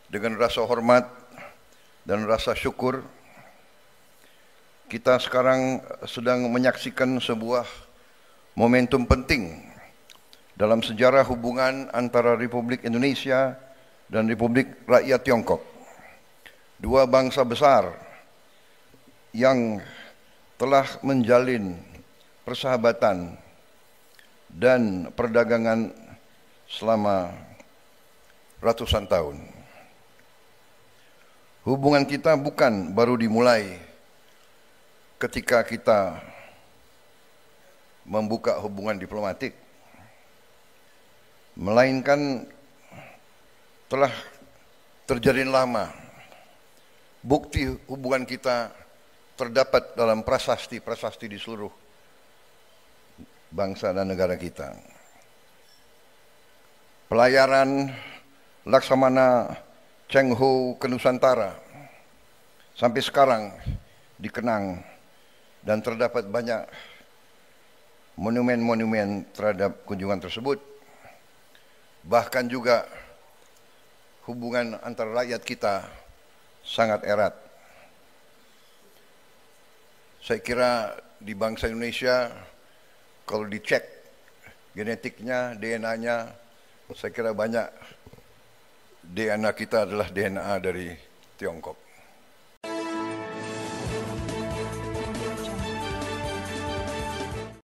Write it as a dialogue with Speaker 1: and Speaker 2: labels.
Speaker 1: Dengan rasa hormat dan rasa syukur, kita sekarang sedang menyaksikan sebuah momentum penting dalam sejarah hubungan antara Republik Indonesia dan Republik Rakyat Tiongkok. Dua bangsa besar yang telah menjalin persahabatan dan perdagangan selama ratusan tahun. Hubungan kita bukan baru dimulai ketika kita membuka hubungan diplomatik, melainkan telah terjalin lama. Bukti hubungan kita terdapat dalam prasasti-prasasti di seluruh bangsa dan negara kita. Pelayaran Laksamana Cheng Ho ke Nusantara sampai sekarang dikenang dan terdapat banyak monumen-monumen terhadap kunjungan tersebut. Bahkan juga hubungan antara rakyat kita sangat erat. Saya kira di bangsa Indonesia kalau dicek genetiknya, DNA-nya, saya kira banyak DNA kita adalah DNA dari Tiongkok.